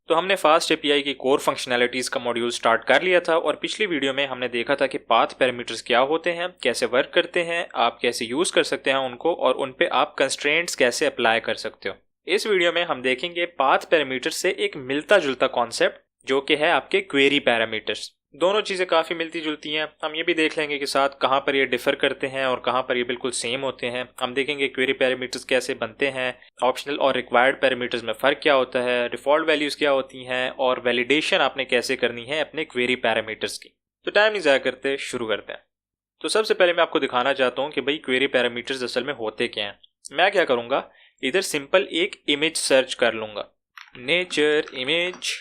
तो हमने fast API की कोर फंक्शनैलिटीज़ का मॉड्यूल स्टार्ट कर लिया था और पिछली वीडियो में हमने देखा था कि पाथ पैरामीटर्स क्या होते हैं, कैसे वर्क करते हैं, आप कैसे यूज़ कर सकते हैं उनको और उन पे आप कंस्ट्रेंट्स कैसे अप्लाई कर सकते हो। इस वीडियो में हम देखेंगे पाथ पैरामीटर्स से एक मिलता जुलता कॉन्सेप्ट जो कि है आपके क्वेरी पैरामीटर्स। दोनों चीज़ें काफ़ी मिलती जुलती हैं। हम ये भी देख लेंगे कि साथ कहाँ पर ये डिफ़र करते हैं और कहाँ पर ये बिल्कुल सेम होते हैं। हम देखेंगे क्वेरी पैरामीटर्स कैसे बनते हैं, ऑप्शनल और रिक्वायर्ड पैरामीटर्स में फ़र्क क्या होता है, डिफ़ॉल्ट वैल्यूज़ क्या होती हैं और वैलिडेशन आपने कैसे करनी है अपने क्वेरी पैरामीटर्स की। तो टाइम नहीं ज़ाया करते, शुरू करते हैं। तो सबसे पहले मैं आपको दिखाना चाहता हूँ कि भाई क्वेरी पैरामीटर्स असल में होते क्या हैं। मैं क्या करूँगा, इधर सिंपल एक इमेज सर्च कर लूँगा, नेचर इमेज,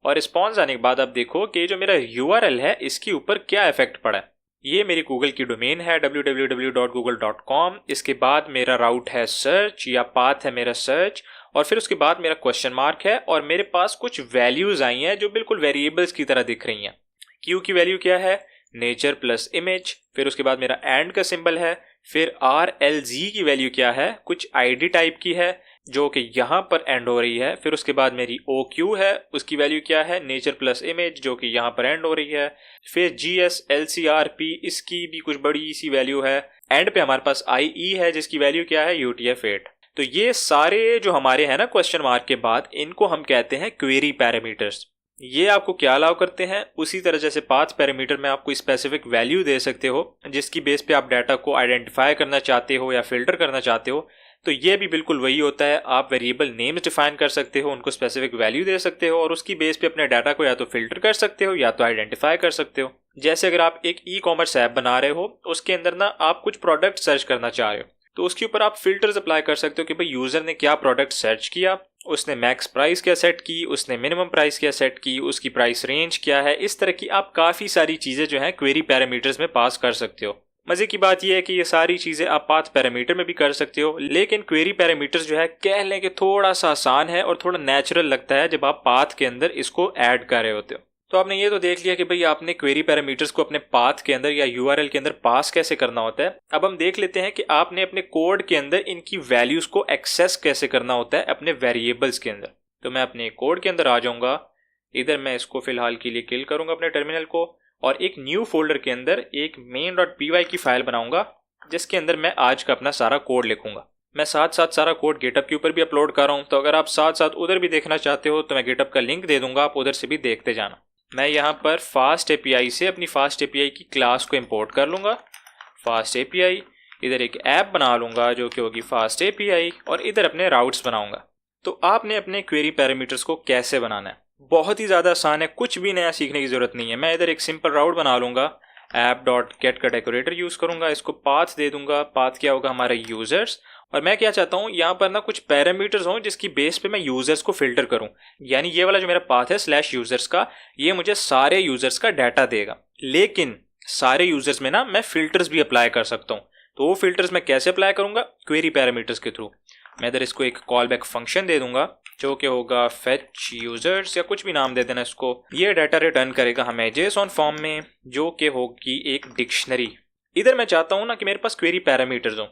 और रिस्पॉन्स आने के बाद आप देखो कि जो मेरा URL है इसके ऊपर क्या इफेक्ट पड़ा है। ये मेरी गूगल की डोमेन है www.google.com। इसके बाद मेरा राउट है सर्च या पाथ है मेरा सर्च, और फिर उसके बाद मेरा क्वेश्चन मार्क है और मेरे पास कुछ वैल्यूज आई हैं जो बिल्कुल वेरिएबल्स की तरह दिख रही हैं। क्यू की वैल्यू क्या है, नेचर प्लस इमेज। फिर उसके बाद मेरा एंड का सिंबल है। फिर RLZ की वैल्यू क्या है, कुछ ID टाइप की है जो कि यहाँ पर एंड हो रही है। फिर उसके बाद मेरी OQ है, उसकी वैल्यू क्या है, नेचर प्लस इमेज, जो कि यहाँ पर एंड हो रही है। फिर GSLCRP, इसकी भी कुछ बड़ी सी वैल्यू है। एंड पे हमारे पास IE है जिसकी वैल्यू क्या है, UTF-8। तो ये सारे जो हमारे हैं ना क्वेश्चन मार्क के बाद, इनको हम कहते हैं क्वेरी पैरामीटर्स। ये आपको क्या अलाउ करते हैं, उसी तरह जैसे पाथ पैरामीटर में आपको स्पेसिफिक वैल्यू दे सकते हो जिसकी बेस पे आप डाटा को आइडेंटिफाई करना चाहते हो या फिल्टर करना चाहते हो, तो ये भी बिल्कुल वही होता है। आप वेरिएबल नेम्स डिफाइन कर सकते हो, उनको स्पेसिफिक वैल्यू दे सकते हो और उसकी बेस पे अपने डाटा को या तो फिल्टर कर सकते हो या तो आइडेंटिफाई कर सकते हो। जैसे अगर आप एक ई-कॉमर्स ऐप बना रहे हो, उसके अंदर ना आप कुछ प्रोडक्ट सर्च करना चाह रहे हो, तो उसके ऊपर आप फिल्टर्स अप्लाई कर सकते हो कि भाई यूजर ने क्या प्रोडक्ट सर्च किया, उसने मैक्स प्राइस क्या सेट की, उसने मिनिमम प्राइस क्या सेट की, उसकी प्राइस रेंज क्या है। इस तरह की आप काफ़ी सारी चीज़ें जो हैं क्वेरी पैरामीटर्स में पास कर सकते हो। मज़े की बात यह है कि ये सारी चीज़ें आप पाथ पैरामीटर में भी कर सकते हो, लेकिन क्वेरी पैरामीटर्स जो है कह लें कि थोड़ा सा आसान है और थोड़ा नेचुरल लगता है जब आप पाथ के अंदर इसको ऐड कर रहे होते हो। तो आपने ये तो देख लिया कि भाई आपने क्वेरी पैरामीटर्स को अपने पाथ के अंदर या URL के अंदर पास कैसे करना होता है। अब हम देख लेते हैं कि आपने अपने कोड के अंदर इनकी वैल्यूज को एक्सेस कैसे करना होता है अपने वेरिएबल्स के अंदर। तो मैं अपने कोड के अंदर आ जाऊंगा, इधर मैं इसको फिलहाल के लिए किल करूंगा अपने टर्मिनल को, और एक न्यू फोल्डर के अंदर एक main.py की फाइल बनाऊंगा जिसके अंदर मैं आज का अपना सारा कोड लिखूंगा। मैं साथ साथ सारा कोड गिटअप के ऊपर भी अपलोड कर रहा हूँ, तो अगर आप साथ साथ उधर भी देखना चाहते हो तो मैं गिटअप का लिंक दे दूंगा, आप उधर से भी देखते जाना। मैं यहाँ पर फास्ट एपीआई से अपनी फास्ट एपीआई की क्लास को इंपोर्ट कर लूँगा, फास्ट एपीआई। इधर एक ऐप बना लूँगा जो कि होगी फास्ट एपीआई, और इधर अपने राउट्स बनाऊँगा। तो आपने अपने क्वेरी पैरामीटर्स को कैसे बनाना है, बहुत ही ज़्यादा आसान है, कुछ भी नया सीखने की ज़रूरत नहीं है। मैं इधर एक सिंपल राउट बना लूँगा, app.get का डेकोरेटर यूज़ करूँगा, इसको पाथ दे दूँगा। पाथ क्या होगा, हमारे यूज़र्स। और मैं क्या चाहता हूँ, यहाँ पर ना कुछ पैरामीटर्स हों जिसकी बेस पे मैं यूज़र्स को फिल्टर करूँ। यानी ये वाला जो मेरा पाथ है /यूज़र्स का, ये मुझे सारे यूज़र्स का डाटा देगा, लेकिन सारे यूज़र्स में ना मैं फिल्टर्स भी अप्लाई कर सकता हूँ। तो वो फिल्टर्स मैं कैसे अप्लाई करूँगा, क्वेरी पैरामीटर्स के थ्रू। मैं इधर इसको एक कॉल बैक फंक्शन दे दूंगा जो कि होगा fetch users, या कुछ भी नाम दे देना इसको। ये डाटा रिटर्न करेगा हमें JSON फॉर्म में, जो कि होगी एक डिक्शनरी। इधर मैं चाहता हूँ ना कि मेरे पास क्वेरी पैरामीटर्स हों।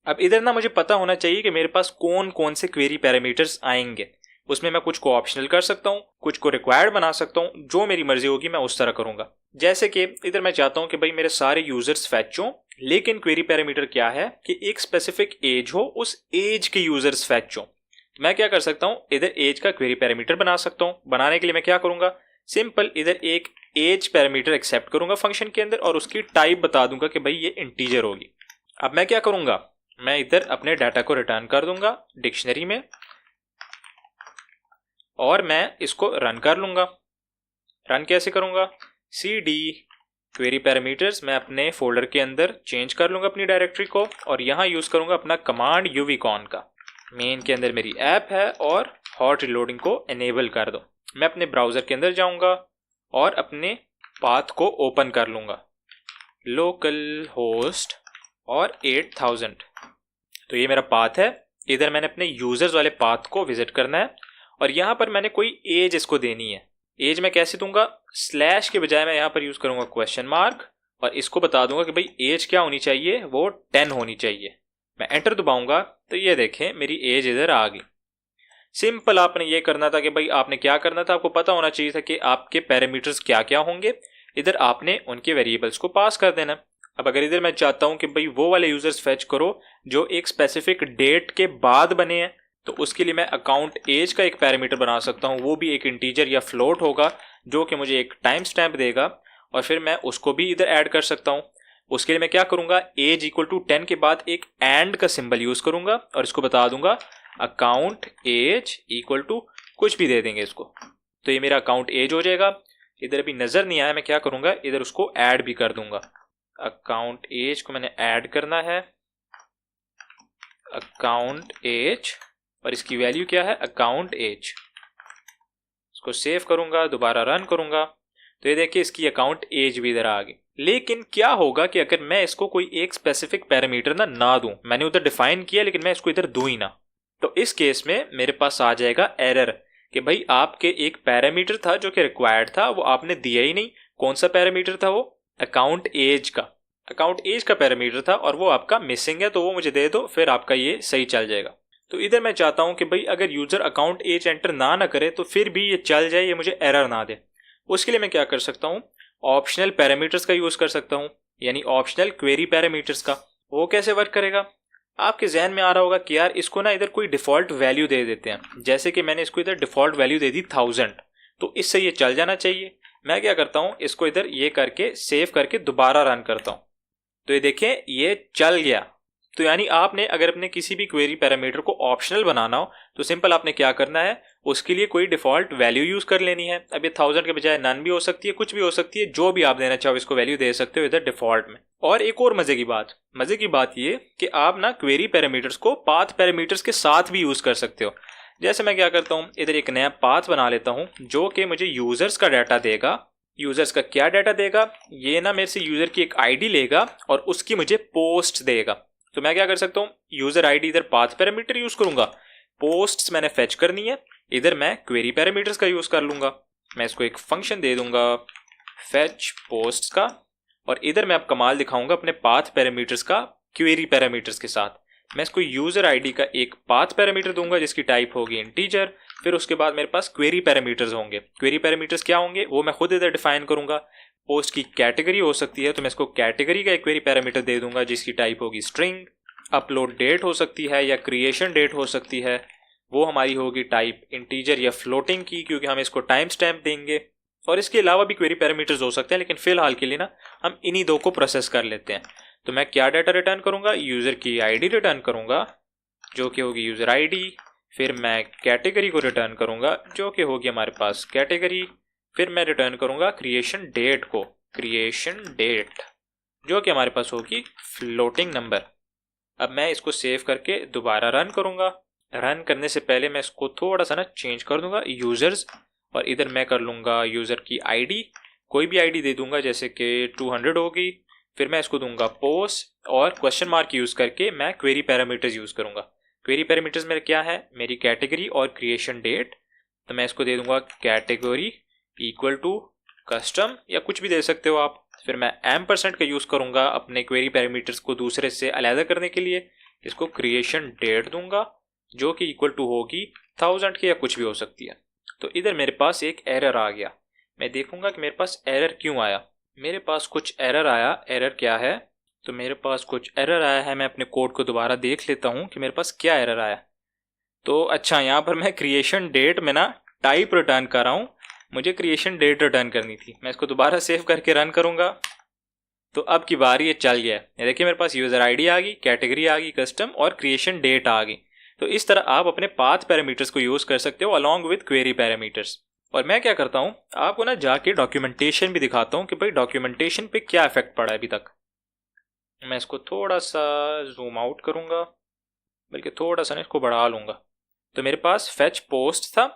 अब इधर ना मुझे पता होना चाहिए कि मेरे पास कौन कौन से क्वेरी पैरामीटर्स आएंगे। उसमें मैं कुछ को ऑप्शनल कर सकता हूँ, कुछ को रिक्वायर्ड बना सकता हूँ, जो मेरी मर्जी होगी मैं उस तरह करूँगा। जैसे कि इधर मैं चाहता हूँ कि भाई मेरे सारे यूजर्स फैच हों, लेकिन क्वेरी पैरामीटर क्या है कि एक स्पेसिफिक एज हो, उस एज के यूजर्स फैच हों। मैं क्या कर सकता हूँ, इधर एज का क्वेरी पैरामीटर बना सकता हूँ। बनाने के लिए मैं क्या करूँगा, सिंपल इधर एक एज पैरामीटर एक्सेप्ट करूँगा फंक्शन के अंदर, और उसकी टाइप बता दूंगा कि भाई ये इंटीजर होगी। अब मैं क्या करूँगा, मैं इधर अपने डाटा को रिटर्न कर दूंगा डिक्शनरी में, और मैं इसको रन कर लूँगा। रन कैसे करूँगा, cd क्वेरी पैरामीटर्स, मैं अपने फोल्डर के अंदर चेंज कर लूँगा अपनी डायरेक्टरी को, और यहाँ यूज़ करूँगा अपना कमांड uvcon का। मेन के अंदर मेरी ऐप है और हॉट रिलोडिंग को इनेबल कर दो। मैं अपने ब्राउज़र के अंदर जाऊँगा और अपने पाथ को ओपन कर लूँगा, लोकल होस्ट और 8000। तो ये मेरा पाथ है। इधर मैंने अपने यूज़र्स वाले पाथ को विजिट करना है, और यहाँ पर मैंने कोई एज इसको देनी है। एज मैं कैसे दूंगा, स्लैश के बजाय मैं यहाँ पर यूज़ करूँगा क्वेश्चन मार्क, और इसको बता दूंगा कि भाई एज क्या होनी चाहिए, वो 10 होनी चाहिए। मैं एंटर दबाऊंगा तो ये देखें मेरी एज इधर आ गई। सिंपल आपने ये करना था कि भाई आपने क्या करना था, आपको पता होना चाहिए था कि आपके पैरामीटर्स क्या क्या होंगे, इधर आपने उनके वेरिएबल्स को पास कर देना। अब अगर इधर मैं चाहता हूं कि भाई वो वाले यूजर्स फेच करो जो एक स्पेसिफिक डेट के बाद बने हैं, तो उसके लिए मैं अकाउंट एज का एक पैरामीटर बना सकता हूं, वो भी एक इंटीजर या फ्लोट होगा जो कि मुझे एक टाइम स्टैम्प देगा, और फिर मैं उसको भी इधर ऐड कर सकता हूं। उसके लिए मैं क्या करूंगा, एज इक्वल टू 10 के बाद एक एंड का सिंबल यूज करूंगा और इसको बता दूंगा अकाउंट एज इक्वल टू कुछ भी दे देंगे इसको, तो ये मेरा अकाउंट एज हो जाएगा। इधर अभी नजर नहीं आया, मैं क्या करूंगा, इधर उसको ऐड भी कर दूंगा। अकाउंट एज को मैंने ऐड करना है, अकाउंट एज, और इसकी वैल्यू क्या है, अकाउंट एज। इसको सेव करूंगा, दोबारा रन करूंगा, तो ये देखिए इसकी अकाउंट एज भी इधर आ गई। लेकिन क्या होगा कि अगर मैं इसको कोई एक स्पेसिफिक पैरामीटर ना दूं, मैंने उधर डिफाइन किया लेकिन मैं इसको इधर दूं ही ना, तो इस केस में मेरे पास आ जाएगा एरर कि भाई आपके एक पैरामीटर था जो कि रिक्वायर्ड था, वो आपने दिया ही नहीं। कौन सा पैरामीटर था वो, अकाउंट एज का, अकाउंट एज का पैरामीटर था, और वो आपका मिसिंग है, तो वो मुझे दे दो, फिर आपका ये सही चल जाएगा। तो इधर मैं चाहता हूं कि भाई अगर यूजर अकाउंट एज एंटर ना करे तो फिर भी ये चल जाए, ये मुझे एरर ना दे। उसके लिए मैं क्या कर सकता हूं, ऑप्शनल पैरामीटर्स का यूज कर सकता हूं, यानी ऑप्शनल क्वेरी पैरामीटर्स का। वो कैसे वर्क करेगा, आपके जहन में आ रहा होगा कि यार इसको ना इधर कोई डिफॉल्ट वैल्यू दे देते हैं, जैसे कि मैंने इसको इधर डिफॉल्ट वैल्यू दे दी 1000, तो इससे ये चल जाना चाहिए। मैं क्या करता हूं, इसको इधर ये करके सेव करके दोबारा रन करता हूं, तो ये देखें ये चल गया। तो यानी आपने अगर अपने किसी भी क्वेरी पैरामीटर को ऑप्शनल बनाना हो तो सिंपल आपने क्या करना है, उसके लिए कोई डिफॉल्ट वैल्यू यूज कर लेनी है। अब ये 1000 के बजाय नन भी हो सकती है, कुछ भी हो सकती है, जो भी आप देना चाहो इसको वैल्यू दे सकते हो इधर डिफॉल्ट में। और एक और मजे की बात ये कि आप ना क्वेरी पैरामीटर्स को पाथ पैरामीटर्स के साथ भी यूज कर सकते हो। जैसे मैं क्या करता हूँ, इधर एक नया पाथ बना लेता हूँ जो कि मुझे यूजर्स का डाटा देगा। यूजर्स का क्या डाटा देगा, ये ना मेरे से यूजर की एक आईडी लेगा और उसकी मुझे पोस्ट देगा। तो मैं क्या कर सकता हूँ, यूजर आईडी इधर पाथ पैरामीटर यूज करूंगा, पोस्ट्स मैंने फेच करनी है, इधर मैं क्वेरी पैरामीटर्स का यूज कर लूंगा। मैं इसको एक फंक्शन दे दूंगा फेच पोस्ट्स का, और इधर मैं अब कमाल दिखाऊंगा अपने पाथ पैरामीटर्स का क्वेरी पैरामीटर्स के साथ। मैं इसको यूजर आईडी का एक पाथ पैरामीटर दूंगा जिसकी टाइप होगी इंटीजर, फिर उसके बाद मेरे पास क्वेरी पैरामीटर्स होंगे। क्वेरी पैरामीटर्स क्या होंगे वो मैं खुद इधर डिफाइन करूंगा। पोस्ट की कैटेगरी हो सकती है तो मैं इसको कैटेगरी का एक क्वेरी पैरामीटर दे दूंगा जिसकी टाइप होगी स्ट्रिंग। अपलोड डेट हो सकती है या क्रिएशन डेट हो सकती है, वो हमारी होगी टाइप इंटीजर या फ्लोटिंग की, क्योंकि हम इसको टाइम स्टैम्प देंगे। और इसके अलावा भी क्वेरी पैरामीटर्स हो सकते हैं, लेकिन फिलहाल के लिए ना हम इन्हीं दो को प्रोसेस कर लेते हैं। तो मैं क्या डाटा रिटर्न करूंगा, यूजर की आईडी रिटर्न करूंगा जो कि होगी यूजर आईडी, फिर मैं कैटेगरी को रिटर्न करूंगा जो कि होगी हमारे पास कैटेगरी, फिर मैं रिटर्न करूंगा क्रिएशन डेट को, क्रिएशन डेट जो कि हमारे पास होगी फ्लोटिंग नंबर। अब मैं इसको सेव करके दोबारा रन करूंगा। रन करने से पहले मैं इसको थोड़ा सा ना चेंज कर दूंगा यूजर्स, और इधर मैं कर लूंगा यूजर की आईडी, कोई भी आईडी दे दूंगा जैसे कि 200 होगी, फिर मैं इसको दूंगा पोस्ट और क्वेश्चन मार्क यूज करके मैं क्वेरी पैरामीटर्स यूज करूंगा। क्वेरी पैरामीटर्स मेरे क्या है, मेरी कैटेगरी और क्रिएशन डेट, तो मैं इसको दे दूंगा कैटेगरी इक्वल टू कस्टम या कुछ भी दे सकते हो आप। फिर मैं %% का यूज करूंगा अपने क्वेरी पैरामीटर्स को दूसरे से अलग करने के लिए, इसको क्रिएशन डेट दूंगा जो कि इक्वल टू होगी 1000 के या कुछ भी हो सकती है। तो इधर मेरे पास एक एरर आ गया, मैं देखूंगा कि मेरे पास एरर क्यों आया। मेरे पास कुछ एरर आया, एरर क्या है, तो मेरे पास कुछ एरर आया है। मैं अपने कोड को दोबारा देख लेता हूं कि मेरे पास क्या एरर आया। तो अच्छा, यहाँ पर मैं क्रिएशन डेट में ना टाइप रिटर्न कर रहा हूँ, मुझे क्रिएशन डेट रिटर्न करनी थी। मैं इसको दोबारा सेव करके रन करूंगा, तो अब की बार ये चल गया है। देखिए मेरे पास यूजर आईडी आ गई, कैटेगरी आ गई कस्टम, और क्रिएशन डेट आ गई। तो इस तरह आप अपने पाथ पैरामीटर्स को यूज कर सकते हो अलॉन्ग विद क्वेरी पैरामीटर्स। और मैं क्या करता हूँ, आपको ना जाके डॉक्यूमेंटेशन भी दिखाता हूँ कि भाई डॉक्यूमेंटेशन पे क्या इफेक्ट पड़ा है अभी तक। मैं इसको थोड़ा सा जूम आउट करूंगा, बल्कि थोड़ा सा ना इसको बढ़ा लूंगा। तो मेरे पास फेच पोस्ट था,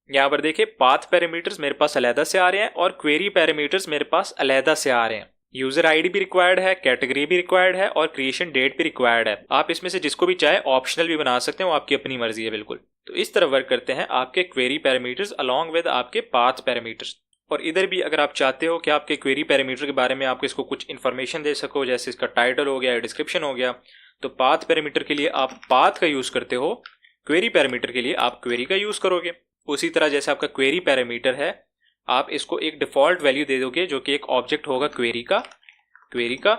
यहाँ पर देखिए पाथ पैरामीटर्स मेरे पास अलहदा से आ रहे हैं और क्वेरी पैरामीटर्स मेरे पास अलहदा से आ रहे हैं। यूजर आईडी भी रिक्वायर्ड है, कैटेगरी भी रिक्वायर्ड है और क्रिएशन डेट भी रिक्वायर्ड है। आप इसमें से जिसको भी चाहे ऑप्शनल भी बना सकते हैं, वो आपकी अपनी मर्जी है बिल्कुल। तो इस तरह वर्क करते हैं आपके क्वेरी पैरामीटर्स अलॉन्ग विद आपके पाथ पैरामीटर्स। और इधर भी अगर आप चाहते हो कि आपके क्वेरी पैरामीटर के बारे में आपको इसको कुछ इन्फॉर्मेशन दे सको, जैसे इसका टाइटल हो गया, डिस्क्रिप्शन हो गया, तो पाथ पैरामीटर के लिए आप पाथ का यूज करते हो। क्वेरी पैरामीटर के लिए आप क्वेरी का यूज़ करोगे। उसी तरह जैसे आपका क्वेरी पैरामीटर है, आप इसको एक डिफ़ॉल्ट वैल्यू दे दोगे जो कि एक ऑब्जेक्ट होगा क्वेरी का।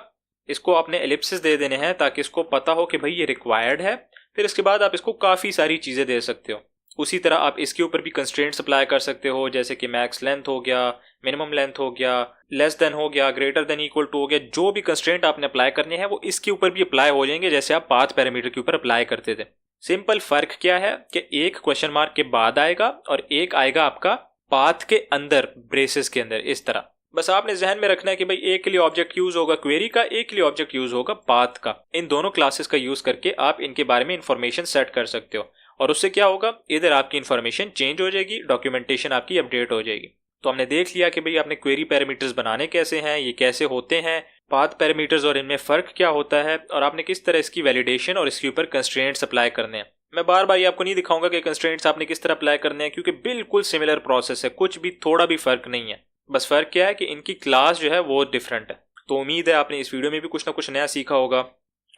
इसको आपने एलिप्सिस दे देने हैं ताकि इसको पता हो कि भाई ये रिक्वायर्ड है। फिर इसके बाद आप इसको काफ़ी सारी चीज़ें दे सकते हो। उसी तरह आप इसके ऊपर भी कंस्ट्रेंट्स अप्लाई कर सकते हो, जैसे कि मैक्स लेंथ हो गया, मिनिमम लेंथ हो गया, लेस देन हो गया, ग्रेटर देन इक्वल टू हो गया। जो भी कंस्ट्रेंट आपने अप्लाई करने हैं वो इसके ऊपर भी अप्लाई हो जाएंगे जैसे आप पाथ पैरामीटर के ऊपर अप्लाई करते थे। सिंपल फर्क क्या है कि एक क्वेश्चन मार्क के बाद आएगा और एक आएगा आपका पाथ के अंदर, ब्रेसेस के अंदर, इस तरह। बस आपने जहन में रखना है कि भाई एक के लिए ऑब्जेक्ट यूज होगा क्वेरी का, एक के लिए ऑब्जेक्ट यूज होगा पाथ का। इन दोनों क्लासेस का यूज करके आप इनके बारे में इंफॉर्मेशन सेट कर सकते हो और उससे क्या होगा, इधर आपकी इंफॉर्मेशन चेंज हो जाएगी, डॉक्यूमेंटेशन आपकी अपडेट हो जाएगी। तो हमने देख लिया कि भाई आपने क्वेरी पैरामीटर्स बनाने कैसे हैं, ये कैसे होते हैं, पाथ पैरामीटर्स और इनमें फ़र्क क्या होता है, और आपने किस तरह इसकी वैलिडेशन और इसके ऊपर कंस्ट्रेंट्स अप्लाई करने हैं। मैं बार बार ये आपको नहीं दिखाऊंगा कि कंस्ट्रेंट्स आपने किस तरह अप्लाई करने हैं, क्योंकि बिल्कुल सिमिलर प्रोसेस है, कुछ भी थोड़ा भी फ़र्क नहीं है। बस फ़र्क क्या है कि इनकी क्लास जो है वो डिफरेंट है। तो उम्मीद है आपने इस वीडियो में भी कुछ ना कुछ नया सीखा होगा।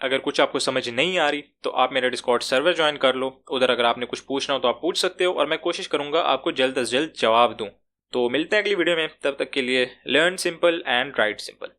अगर कुछ आपको समझ नहीं आ रही तो आप मेरा डिस्कॉर्ड सर्वर ज्वाइन कर लो। उधर अगर आपने कुछ पूछना हो तो आप पूछ सकते हो और मैं कोशिश करूंगा आपको जल्द से जल्द जवाब दूं। तो मिलते हैं अगली वीडियो में, तब तक के लिए learn simple and right simple.